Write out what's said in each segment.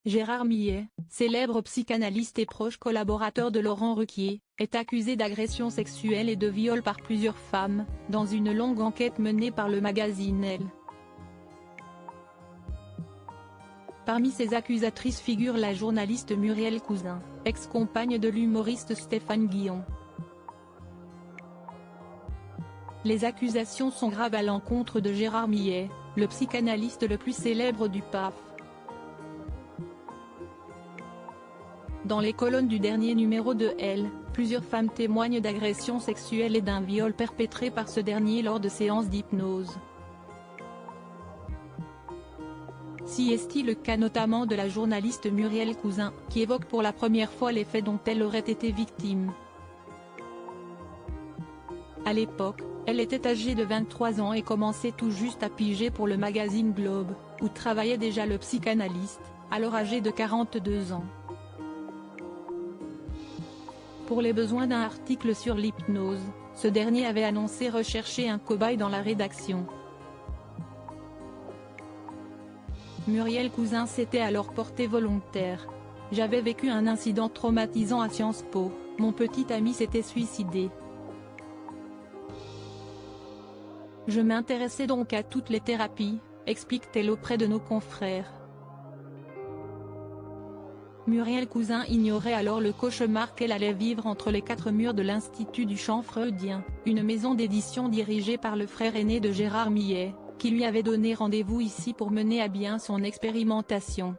Gérard Millet, célèbre psychanalyste et proche collaborateur de Laurent Ruquier, est accusé d'agression sexuelle et de viol par plusieurs femmes, dans une longue enquête menée par le magazine Elle. Parmi ces accusatrices figure la journaliste Muriel Cousin, ex-compagne de l'humoriste Stéphane Guillon. Les accusations sont graves à l'encontre de Gérard Millet, le psychanalyste le plus célèbre du PAF. Dans les colonnes du dernier numéro de Elle, plusieurs femmes témoignent d'agressions sexuelles et d'un viol perpétré par ce dernier lors de séances d'hypnose. Si est le cas notamment de la journaliste Muriel Cousin, qui évoque pour la première fois les faits dont elle aurait été victime. À l'époque, elle était âgée de 23 ans et commençait tout juste à piger pour le magazine Globe, où travaillait déjà le psychanalyste, alors âgé de 42 ans. Pour les besoins d'un article sur l'hypnose, ce dernier avait annoncé rechercher un cobaye dans la rédaction. Muriel Cousin s'était alors portée volontaire. « J'avais vécu un incident traumatisant à Sciences Po, mon petit ami s'était suicidé. Je m'intéressais donc à toutes les thérapies », explique-t-elle auprès de nos confrères. Muriel Cousin ignorait alors le cauchemar qu'elle allait vivre entre les quatre murs de l'Institut du Chant freudien, une maison d'édition dirigée par le frère aîné de Gérard Millet, qui lui avait donné rendez-vous ici pour mener à bien son expérimentation.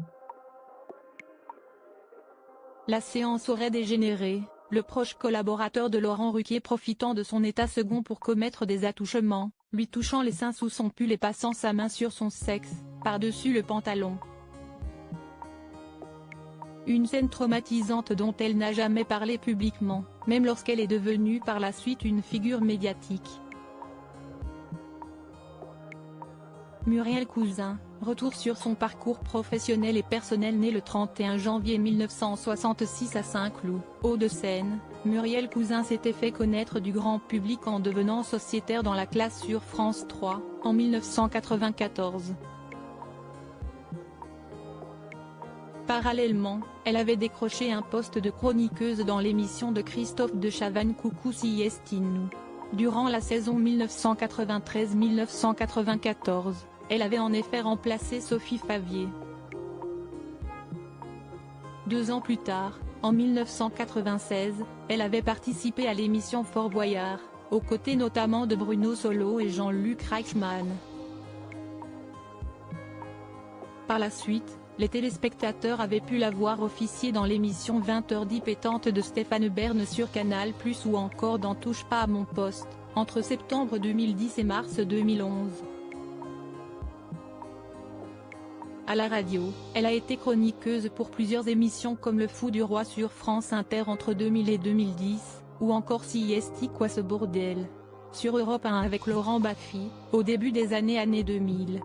La séance aurait dégénéré, le proche collaborateur de Laurent Ruquier profitant de son état second pour commettre des attouchements, lui touchant les seins sous son pull et passant sa main sur son sexe, par-dessus le pantalon. Une scène traumatisante dont elle n'a jamais parlé publiquement, même lorsqu'elle est devenue par la suite une figure médiatique. Muriel Cousin, retour sur son parcours professionnel et personnel. Née le 31 janvier 1966 à Saint-Cloud, Hauts-de-Seine, Muriel Cousin s'était fait connaître du grand public en devenant sociétaire dans la classe sur France 3, en 1994. Parallèlement, elle avait décroché un poste de chroniqueuse dans l'émission de Christophe de Chavannes Coucou si est nous. Durant la saison 1993-1994, elle avait en effet remplacé Sophie Favier. 2 ans plus tard, en 1996, elle avait participé à l'émission Fort Boyard, aux côtés notamment de Bruno Solo et Jean-Luc Reichmann. Par la suite, les téléspectateurs avaient pu la voir officier dans l'émission 20h10 pétante de Stéphane Bern sur Canal+, ou encore dans Touche pas à mon poste, entre septembre 2010 et mars 2011. À la radio, elle a été chroniqueuse pour plusieurs émissions comme Le Fou du Roi sur France Inter entre 2000 et 2010, ou encore Si est quoi ce bordel sur Europe 1 avec Laurent Baffy, au début des années 2000.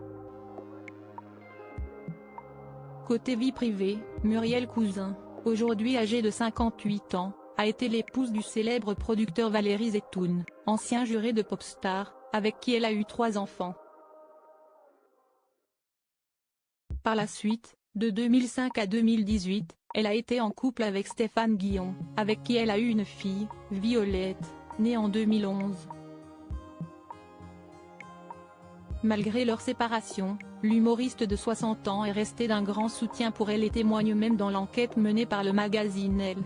Côté vie privée, Muriel Cousin, aujourd'hui âgée de 58 ans, a été l'épouse du célèbre producteur Valéry Zetoun, ancien juré de Popstar, avec qui elle a eu 3 enfants. Par la suite, de 2005 à 2018, elle a été en couple avec Stéphane Guillon, avec qui elle a eu une fille, Violette, née en 2011. Malgré leur séparation, l'humoriste de 60 ans est resté d'un grand soutien pour elle et témoigne même dans l'enquête menée par le magazine Elle.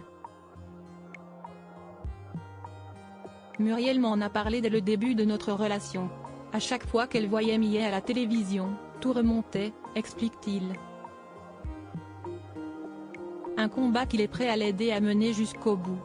Muriel m'en a parlé dès le début de notre relation. À chaque fois qu'elle voyait Millet à la télévision, tout remontait, explique-t-il. Un combat qu'il est prêt à l'aider à mener jusqu'au bout.